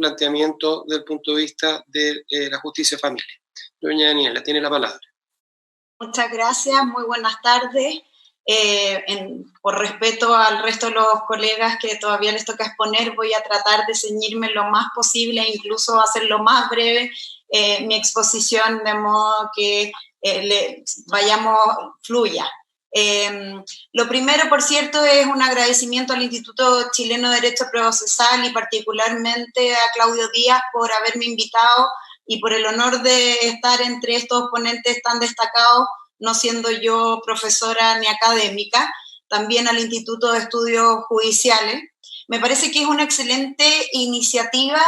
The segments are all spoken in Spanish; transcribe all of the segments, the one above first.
planteamiento desde el punto de vista de la justicia de familia. Doña Daniela, tiene la palabra. Muchas gracias, muy buenas tardes. Por respeto al resto de los colegas que todavía les toca exponer, voy a tratar de ceñirme lo más posible e incluso hacerlo más breve mi exposición, de modo que fluya. Lo primero, por cierto, es un agradecimiento al Instituto Chileno de Derecho Procesal y particularmente a Claudio Díaz por haberme invitado y por el honor de estar entre estos ponentes tan destacados, no siendo yo profesora ni académica, también al Instituto de Estudios Judiciales. Me parece que es una excelente iniciativa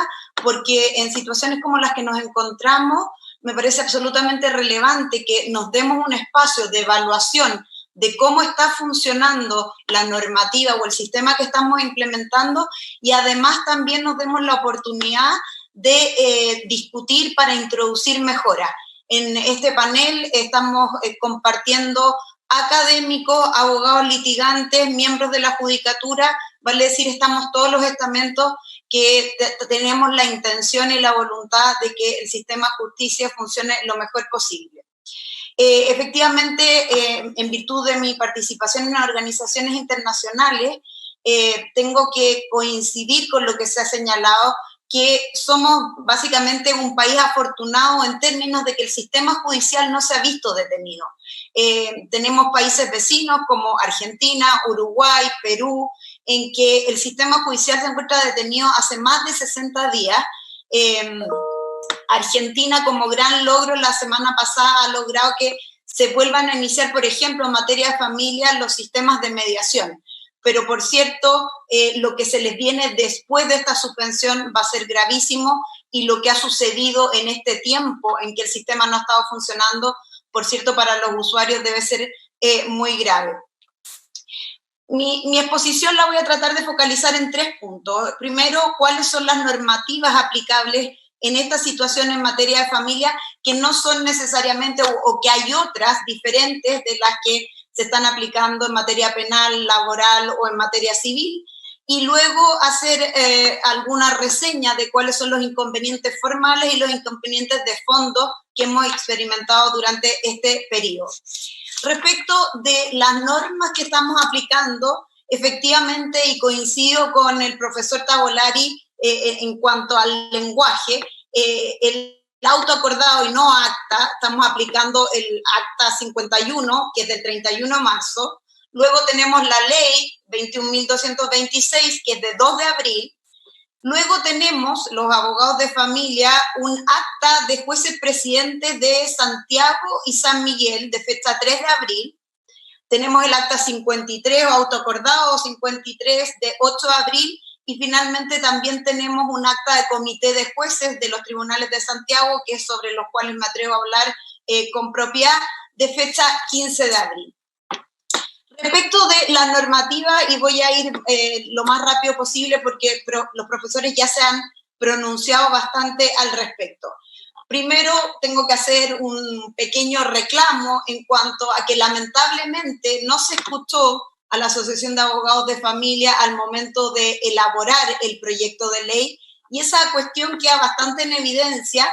porque en situaciones como las que nos encontramos, me parece absolutamente relevante que nos demos un espacio de evaluación de cómo está funcionando la normativa o el sistema que estamos implementando y además también nos demos la oportunidad de discutir para introducir mejoras. En este panel estamos compartiendo académicos, abogados litigantes, miembros de la judicatura, vale decir, estamos todos los estamentos que tenemos la intención y la voluntad de que el sistema de justicia funcione lo mejor posible. Efectivamente, en virtud de mi participación en organizaciones internacionales, tengo que coincidir con lo que se ha señalado, que somos básicamente un país afortunado en términos de que el sistema judicial no se ha visto detenido. Tenemos países vecinos como Argentina, Uruguay, Perú, en que el sistema judicial se encuentra detenido hace más de 60 días. Argentina, como gran logro, la semana pasada ha logrado que se vuelvan a iniciar, por ejemplo, en materia de familia, los sistemas de mediación. Pero, por cierto, lo que se les viene después de esta suspensión va a ser gravísimo y lo que ha sucedido en este tiempo en que el sistema no ha estado funcionando, por cierto, para los usuarios debe ser muy grave. Mi exposición la voy a tratar de focalizar en 3 puntos. Primero, cuáles son las normativas aplicables en esta situación en materia de familia que no son necesariamente o que hay otras diferentes de las que se están aplicando en materia penal, laboral o en materia civil, y luego hacer alguna reseña de cuáles son los inconvenientes formales y los inconvenientes de fondo que hemos experimentado durante este periodo. Respecto de las normas que estamos aplicando, efectivamente, y coincido con el profesor Tavolari en cuanto al lenguaje, el autoacordado y no acta, estamos aplicando el acta 51, que es del 31 de marzo, luego tenemos la ley 21.226, que es de 2 de abril, luego tenemos los abogados de familia un acta de jueces presidentes de Santiago y San Miguel, de fecha 3 de abril, tenemos el acta 53 o autoacordado 53 de 8 de abril, y finalmente también tenemos un acta de comité de jueces de los tribunales de Santiago, que es sobre los cuales me atrevo a hablar con propiedad, de fecha 15 de abril. Respecto de la normativa, y voy a ir lo más rápido posible porque los profesores ya se han pronunciado bastante al respecto. Primero, tengo que hacer un pequeño reclamo en cuanto a que lamentablemente no se escuchó a la Asociación de Abogados de Familia al momento de elaborar el proyecto de ley, y esa cuestión queda bastante en evidencia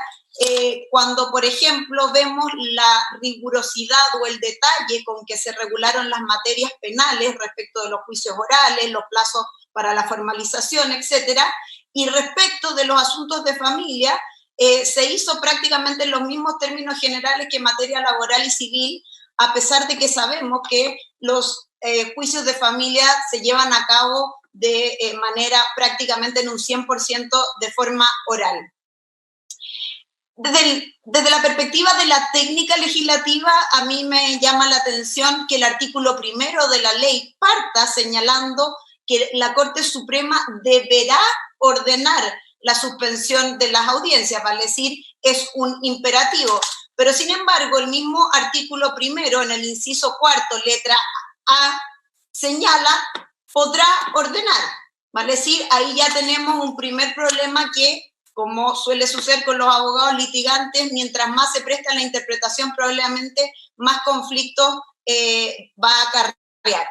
cuando, por ejemplo, vemos la rigurosidad o el detalle con que se regularon las materias penales respecto de los juicios orales, los plazos para la formalización, etcétera, y respecto de los asuntos de familia, se hizo prácticamente en los mismos términos generales que en materia laboral y civil, a pesar de que sabemos que los juicios de familia se llevan a cabo de manera prácticamente en un 100% de forma oral. Desde la perspectiva de la técnica legislativa, a mí me llama la atención que el artículo 1 de la ley parta señalando que la Corte Suprema deberá ordenar la suspensión de las audiencias, vale decir, es un imperativo. Pero, sin embargo, el mismo artículo 1, en el inciso 4, letra A, señala, podrá ordenar. Vale decir, ahí ya tenemos un primer problema que, como suele suceder con los abogados litigantes, mientras más se presta la interpretación, probablemente más conflictos va a acarrear.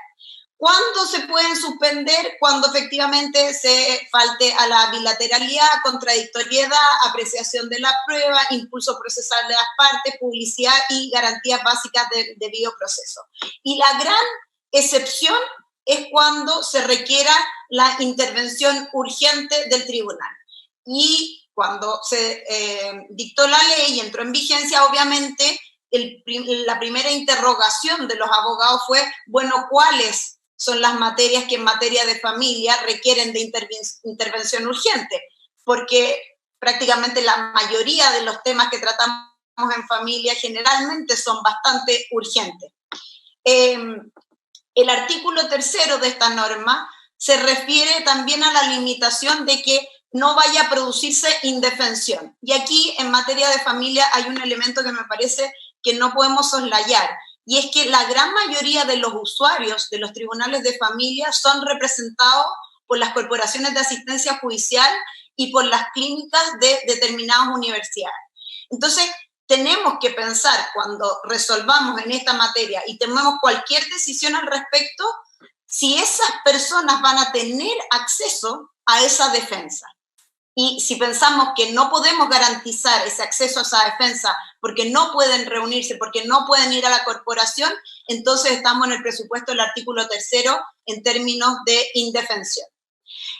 ¿Cuándo se pueden suspender? Cuando efectivamente se falte a la bilateralidad, contradictoriedad, apreciación de la prueba, impulso procesal de las partes, publicidad y garantías básicas del debido proceso. Y la gran excepción es cuando se requiera la intervención urgente del tribunal. Y cuando se dictó la ley y entró en vigencia, obviamente, la primera interrogación de los abogados fue, bueno, ¿cuáles son las materias que en materia de familia requieren de intervención urgente? Porque prácticamente la mayoría de los temas que tratamos en familia generalmente son bastante urgentes. El artículo 3 de esta norma se refiere también a la limitación de que no vaya a producirse indefensión. Y aquí, en materia de familia, hay un elemento que me parece que no podemos soslayar, y es que la gran mayoría de los usuarios de los tribunales de familia son representados por las corporaciones de asistencia judicial y por las clínicas de determinadas universidades. Entonces, tenemos que pensar cuando resolvamos en esta materia y tomemos cualquier decisión al respecto, si esas personas van a tener acceso a esa defensa. Y si pensamos que no podemos garantizar ese acceso a esa defensa porque no pueden reunirse, porque no pueden ir a la corporación, entonces estamos en el presupuesto del artículo 3 en términos de indefensión.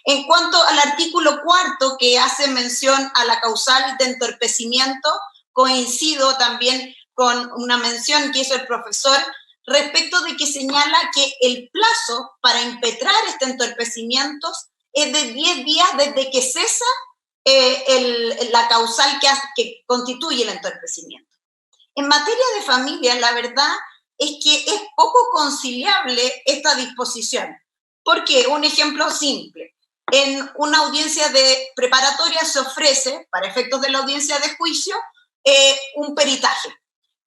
En cuanto al artículo 4, que hace mención a la causal de entorpecimiento, coincido también con una mención que hizo el profesor respecto de que señala que el plazo para impetrar este entorpecimiento es de 10 días desde que cesa la causal que constituye el entorpecimiento. En materia de familia, la verdad es que es poco conciliable esta disposición. ¿Por qué? Un ejemplo simple. En una audiencia de preparatoria se ofrece, para efectos de la audiencia de juicio, un peritaje.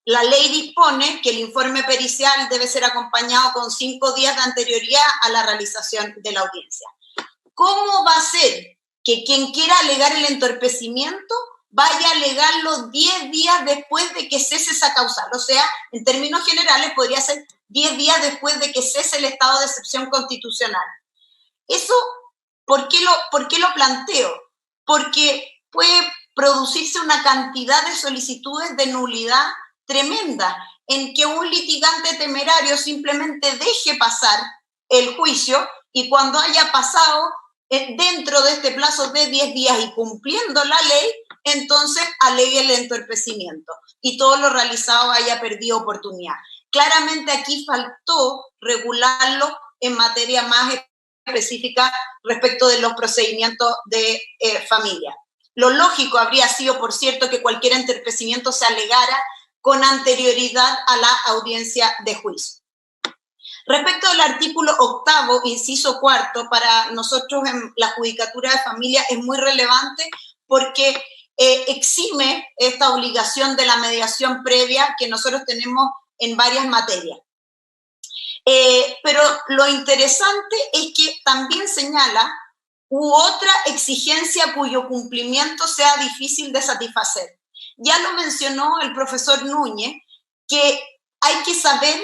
La ley dispone que el informe pericial debe ser acompañado con 5 días de anterioridad a la realización de la audiencia. ¿Cómo va a ser que quien quiera alegar el entorpecimiento vaya a alegarlo 10 días después de que cese esa causal? O sea, en términos generales podría ser 10 días después de que cese el estado de excepción constitucional. Eso, ¿por qué lo planteo? Porque puede producirse una cantidad de solicitudes de nulidad tremenda, en que un litigante temerario simplemente deje pasar el juicio y cuando haya pasado dentro de este plazo de 10 días y cumpliendo la ley, entonces alegue el entorpecimiento y todo lo realizado haya perdido oportunidad. Claramente aquí faltó regularlo en materia más específica respecto de los procedimientos de familia. Lo lógico habría sido, por cierto, que cualquier entorpecimiento se alegara con anterioridad a la audiencia de juicio. Respecto al artículo 8, inciso 4, para nosotros en la Judicatura de Familia es muy relevante porque exime esta obligación de la mediación previa que nosotros tenemos en varias materias. Pero lo interesante es que también señala otra exigencia cuyo cumplimiento sea difícil de satisfacer. Ya lo mencionó el profesor Núñez, que hay que saber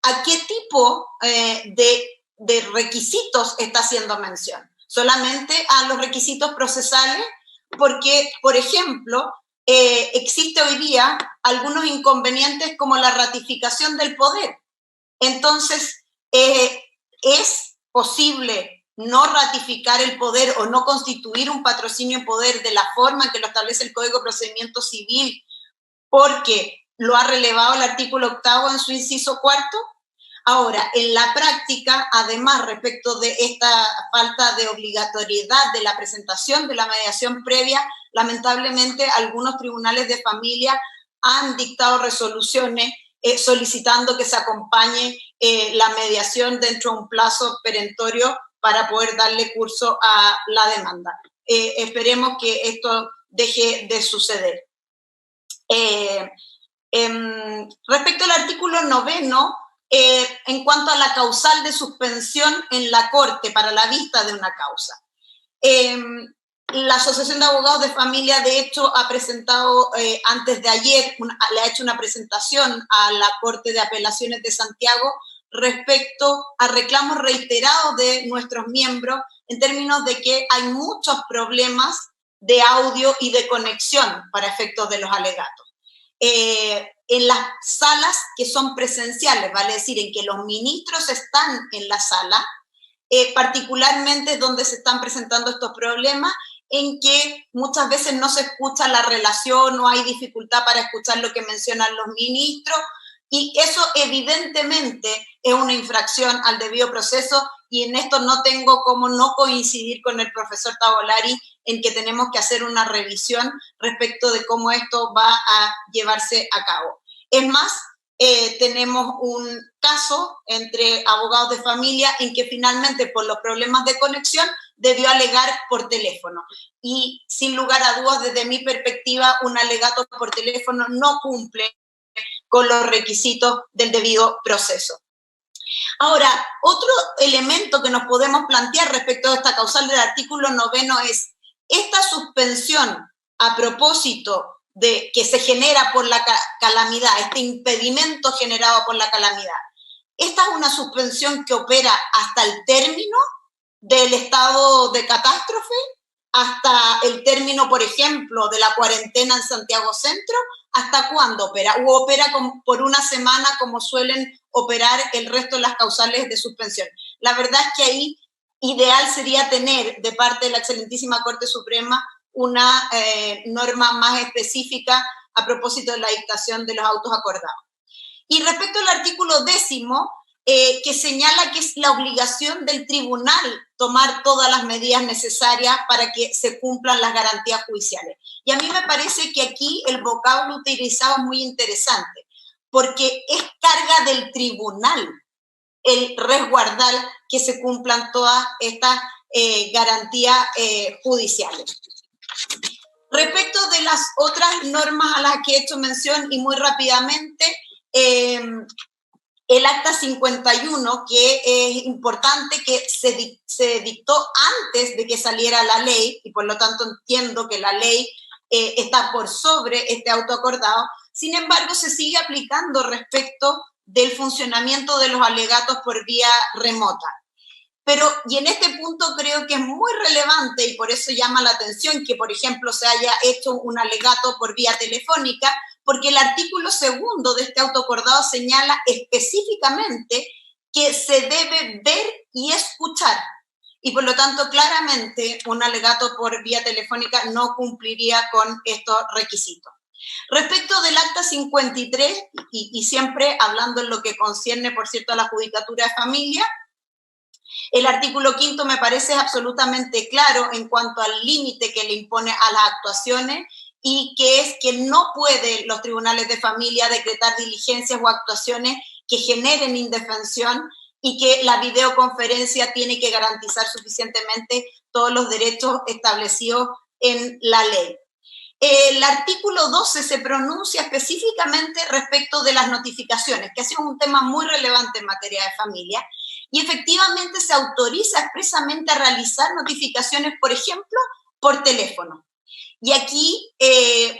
a qué tipo de requisitos está haciendo mención. Solamente a los requisitos procesales, porque, por ejemplo, existe hoy día algunos inconvenientes como la ratificación del poder. Entonces, es posible no ratificar el poder o no constituir un patrocinio en poder de la forma en que lo establece el Código de Procedimiento Civil, porque lo ha relevado el artículo 8 en su inciso 4. Ahora, en la práctica, además, respecto de esta falta de obligatoriedad de la presentación de la mediación previa, lamentablemente algunos tribunales de familia han dictado resoluciones solicitando que se acompañe la mediación dentro de un plazo perentorio para poder darle curso a la demanda. Esperemos que esto deje de suceder. Respecto al artículo 9, en cuanto a la causal de suspensión en la Corte para la vista de una causa. La Asociación de Abogados de Familia, de hecho, ha presentado antes de ayer, le ha hecho una presentación a la Corte de Apelaciones de Santiago respecto a reclamos reiterados de nuestros miembros en términos de que hay muchos problemas de audio y de conexión para efectos de los alegatos. En las salas que son presenciales, vale decir, en que los ministros están en la sala, particularmente donde se están presentando estos problemas, en que muchas veces no se escucha la relación, no hay dificultad para escuchar lo que mencionan los ministros, y eso evidentemente es una infracción al debido proceso, y en esto no tengo cómo no coincidir con el profesor Tavolari en que tenemos que hacer una revisión respecto de cómo esto va a llevarse a cabo. Es más, tenemos un caso entre abogados de familia en que finalmente por los problemas de conexión debió alegar por teléfono. Y sin lugar a dudas, desde mi perspectiva, un alegato por teléfono no cumple con los requisitos del debido proceso. Ahora, otro elemento que nos podemos plantear respecto a esta causal del artículo 9 es esta suspensión a propósito de que se genera por la calamidad, este impedimento generado por la calamidad. Esta es una suspensión que opera hasta el término del estado de catástrofe, hasta el término, por ejemplo, de la cuarentena en Santiago Centro. ¿Hasta cuándo opera? ¿O opera por una semana como suelen operar el resto de las causales de suspensión? La verdad es que ahí ideal sería tener de parte de la excelentísima Corte Suprema una norma más específica a propósito de la dictación de los autos acordados. Y respecto al artículo 10, que señala que es la obligación del tribunal tomar todas las medidas necesarias para que se cumplan las garantías judiciales. Y a mí me parece que aquí el vocablo utilizado es muy interesante, porque es carga del tribunal el resguardar que se cumplan todas estas garantías judiciales. Respecto de las otras normas a las que he hecho mención y muy rápidamente, el Acta 51, que es importante que se dictó antes de que saliera la ley, y por lo tanto entiendo que la ley está por sobre este auto acordado, sin embargo se sigue aplicando respecto del funcionamiento de los alegatos por vía remota. Pero, y en este punto creo que es muy relevante y por eso llama la atención que, por ejemplo, se haya hecho un alegato por vía telefónica, porque el artículo 2 de este auto acordado señala específicamente que se debe ver y escuchar. Y por lo tanto, claramente, un alegato por vía telefónica no cumpliría con estos requisitos. Respecto del Acta 53, y siempre hablando en lo que concierne, por cierto, a la Judicatura de Familia, el artículo 5 me parece absolutamente claro en cuanto al límite que le impone a las actuaciones y que es que no pueden los tribunales de familia decretar diligencias o actuaciones que generen indefensión y que la videoconferencia tiene que garantizar suficientemente todos los derechos establecidos en la ley. El artículo 12 se pronuncia específicamente respecto de las notificaciones, que ha sido un tema muy relevante en materia de familia, y efectivamente se autoriza expresamente a realizar notificaciones, por ejemplo, por teléfono. Y aquí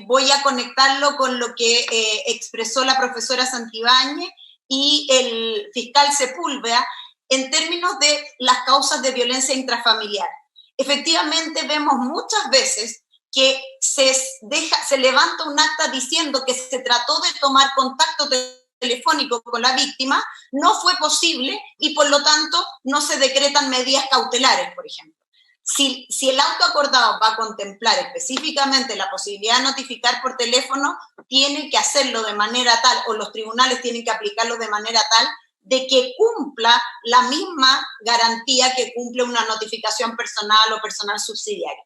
voy a conectarlo con lo que expresó la profesora Santibáñez y el fiscal Sepúlveda en términos de las causas de violencia intrafamiliar. Efectivamente, vemos muchas veces que se levanta un acta diciendo que se trató de tomar contacto telefónico con la víctima, no fue posible y por lo tanto no se decretan medidas cautelares, por ejemplo. Si el auto acordado va a contemplar específicamente la posibilidad de notificar por teléfono, tiene que hacerlo de manera tal, o los tribunales tienen que aplicarlo de manera tal, de que cumpla la misma garantía que cumple una notificación personal o personal subsidiaria.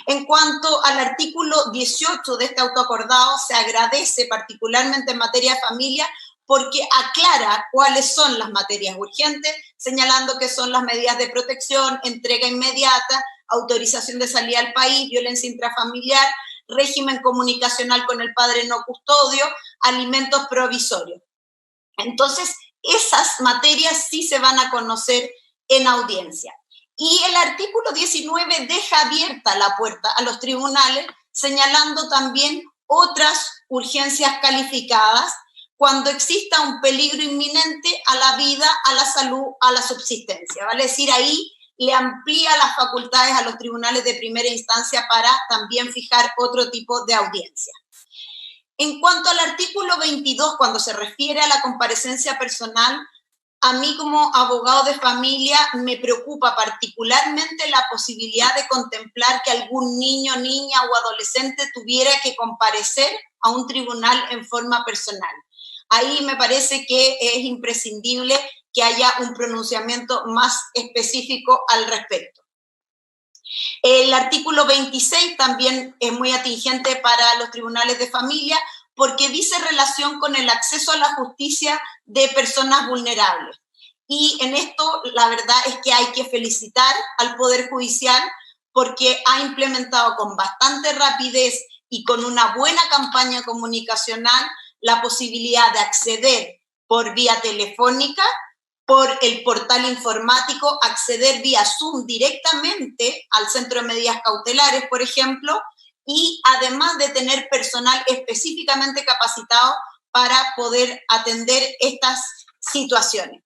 En cuanto al artículo 18 de este auto acordado, se agradece particularmente en materia de familia porque aclara cuáles son las materias urgentes, señalando que son las medidas de protección, entrega inmediata, autorización de salida al país, violencia intrafamiliar, régimen comunicacional con el padre no custodio, alimentos provisorios. Entonces, esas materias sí se van a conocer en audiencia. Y el artículo 19 deja abierta la puerta a los tribunales, señalando también otras urgencias calificadas, cuando exista un peligro inminente a la vida, a la salud, a la subsistencia. Vale decir, ahí le amplía las facultades a los tribunales de primera instancia para también fijar otro tipo de audiencia. En cuanto al artículo 22, cuando se refiere a la comparecencia personal, a mí como abogado de familia me preocupa particularmente la posibilidad de contemplar que algún niño, niña o adolescente tuviera que comparecer a un tribunal en forma personal. Ahí me parece que es imprescindible que haya un pronunciamiento más específico al respecto. El artículo 26 también es muy atingente para los tribunales de familia porque dice relación con el acceso a la justicia de personas vulnerables. Y en esto la verdad es que hay que felicitar al Poder Judicial porque ha implementado con bastante rapidez y con una buena campaña comunicacional la posibilidad de acceder por vía telefónica, por el portal informático, acceder vía Zoom directamente al centro de medidas cautelares, por ejemplo, y además de tener personal específicamente capacitado para poder atender estas situaciones.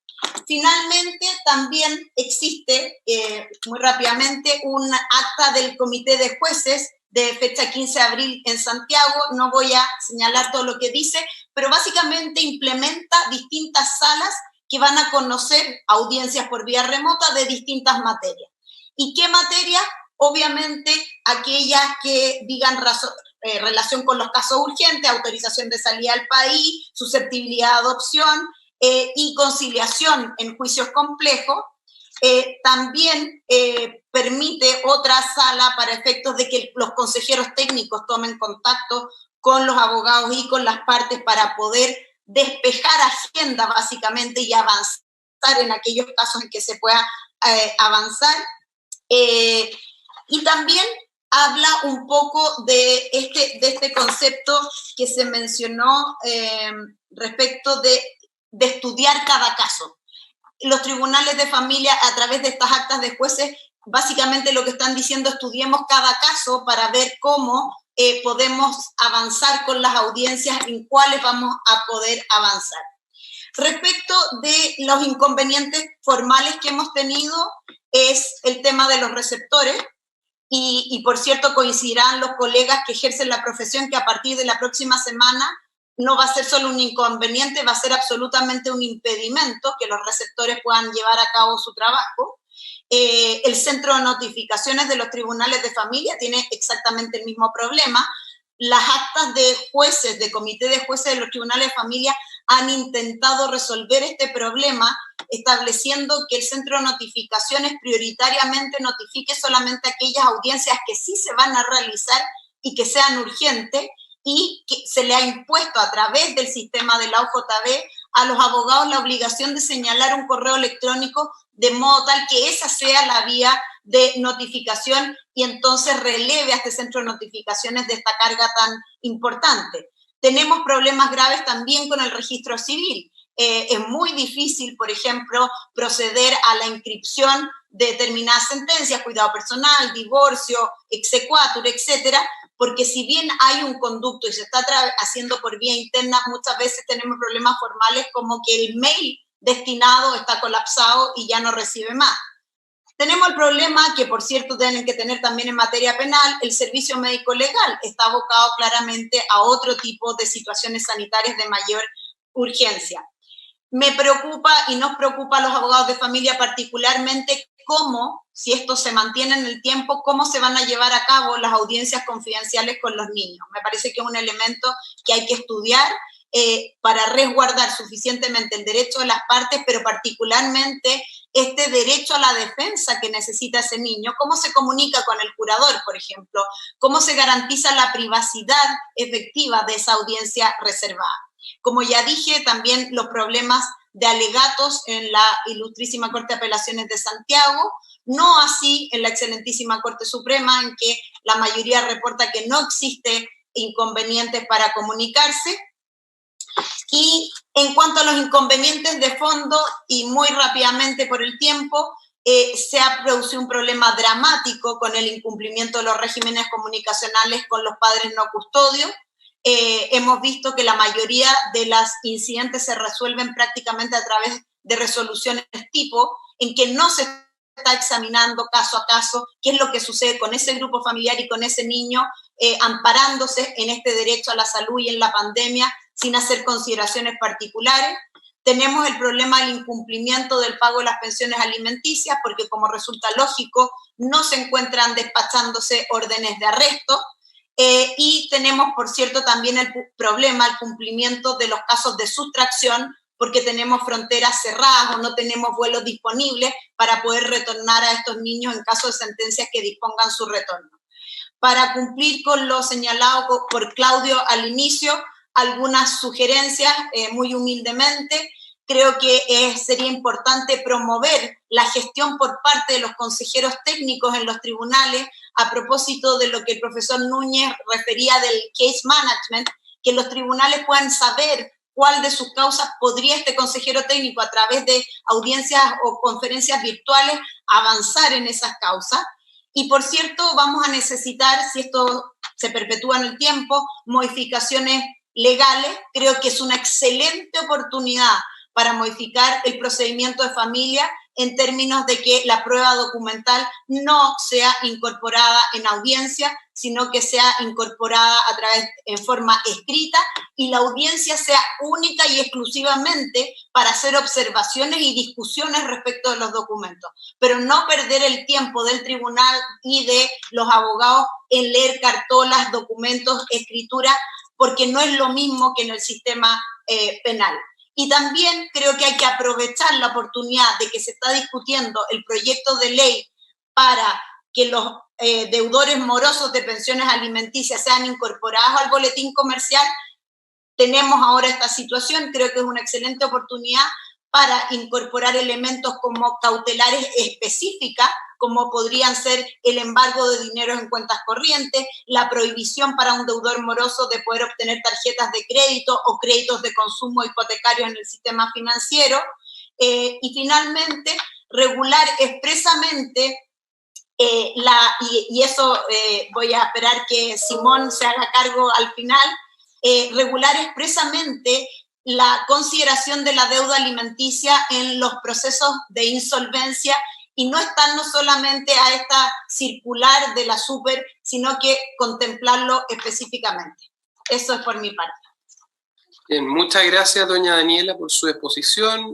Finalmente, también existe, muy rápidamente, un acta del Comité de Jueces de fecha 15 de abril en Santiago. No voy a señalar todo lo que dice, pero básicamente implementa distintas salas que van a conocer audiencias por vía remota de distintas materias. ¿Y qué materias? Obviamente aquellas que digan relación con los casos urgentes, autorización de salida al país, susceptibilidad de adopción y conciliación en juicios complejos. También permite otra sala para efectos de que los consejeros técnicos tomen contacto con los abogados y con las partes para poder despejar agenda básicamente y avanzar en aquellos casos en que se pueda avanzar. Y también habla un poco de este concepto que se mencionó respecto de estudiar cada caso. Los tribunales de familia, a través de estas actas de jueces, básicamente lo que están diciendo, estudiemos cada caso para ver cómo podemos avanzar con las audiencias, en cuáles vamos a poder avanzar. Respecto de los inconvenientes formales que hemos tenido, es el tema de los receptores, y por cierto coincidirán los colegas que ejercen la profesión que a partir de la próxima semana no va a ser solo un inconveniente, va a ser absolutamente un impedimento que los receptores puedan llevar a cabo su trabajo. El centro de notificaciones de los tribunales de familia tiene exactamente el mismo problema. Las actas de jueces, de comité de jueces de los tribunales de familia han intentado resolver este problema estableciendo que el centro de notificaciones prioritariamente notifique solamente aquellas audiencias que sí se van a realizar y que sean urgentes, y que se le ha impuesto a través del sistema de la OJB a los abogados la obligación de señalar un correo electrónico de modo tal que esa sea la vía de notificación y entonces releve a este centro de notificaciones de esta carga tan importante. Tenemos problemas graves también con el registro civil. Es muy difícil, por ejemplo, proceder a la inscripción de determinadas sentencias, cuidado personal, divorcio, exequatur, etcétera, porque si bien hay un conducto y se está haciendo por vía interna, muchas veces tenemos problemas formales como que el mail destinado está colapsado y ya no recibe más. Tenemos el problema que, por cierto, tienen que tener también en materia penal, el servicio médico legal está abocado claramente a otro tipo de situaciones sanitarias de mayor urgencia. Me preocupa y nos preocupa a los abogados de familia particularmente cómo, si esto se mantiene en el tiempo, cómo se van a llevar a cabo las audiencias confidenciales con los niños. Me parece que es un elemento que hay que estudiar para resguardar suficientemente el derecho de las partes, pero particularmente este derecho a la defensa que necesita ese niño, cómo se comunica con el curador, por ejemplo, cómo se garantiza la privacidad efectiva de esa audiencia reservada. Como ya dije, también los problemas de alegatos en la Ilustrísima Corte de Apelaciones de Santiago, no así en la Excelentísima Corte Suprema, en que la mayoría reporta que no existe inconvenientes para comunicarse. Y en cuanto a los inconvenientes de fondo, y muy rápidamente por el tiempo, se ha producido un problema dramático con el incumplimiento de los regímenes comunicacionales con los padres no custodios. hemos visto que la mayoría de las incidentes se resuelven prácticamente a través de resoluciones tipo, en que no se está examinando caso a caso qué es lo que sucede con ese grupo familiar y con ese niño, amparándose en este derecho a la salud y en la pandemia, sin hacer consideraciones particulares. Tenemos el problema del incumplimiento del pago de las pensiones alimenticias, porque como resulta lógico, no se encuentran despachándose órdenes de arresto. Y tenemos, por cierto, también el problema, el cumplimiento de los casos de sustracción, porque tenemos fronteras cerradas o no tenemos vuelos disponibles para poder retornar a estos niños en caso de sentencias que dispongan su retorno. Para cumplir con lo señalado por Claudio al inicio, algunas sugerencias, muy humildemente. Creo que sería importante promover la gestión por parte de los consejeros técnicos en los tribunales, a propósito de lo que el profesor Núñez refería del case management, que los tribunales puedan saber cuál de sus causas podría este consejero técnico, a través de audiencias o conferencias virtuales, avanzar en esas causas. Y, por cierto, vamos a necesitar, si esto se perpetúa en el tiempo, modificaciones legales. Creo que es una excelente oportunidad para modificar el procedimiento de familia en términos de que la prueba documental no sea incorporada en audiencia, sino que sea incorporada en forma escrita, y la audiencia sea única y exclusivamente para hacer observaciones y discusiones respecto de los documentos, pero no perder el tiempo del tribunal y de los abogados en leer cartolas, documentos, escritura, porque no es lo mismo que en el sistema penal. Y también creo que hay que aprovechar la oportunidad de que se está discutiendo el proyecto de ley para que los deudores morosos de pensiones alimenticias sean incorporados al boletín comercial. Tenemos ahora esta situación, creo que es una excelente oportunidad para incorporar elementos como cautelares específicas, como podrían ser el embargo de dinero en cuentas corrientes, la prohibición para un deudor moroso de poder obtener tarjetas de crédito o créditos de consumo hipotecarios en el sistema financiero, y finalmente regular expresamente y eso voy a esperar que Simón se haga cargo al final, regular expresamente la consideración de la deuda alimenticia en los procesos de insolvencia, y no estarnos solamente a esta circular de la super, sino que contemplarlo específicamente. Eso es por mi parte. Bien, muchas gracias, doña Daniela, por su exposición.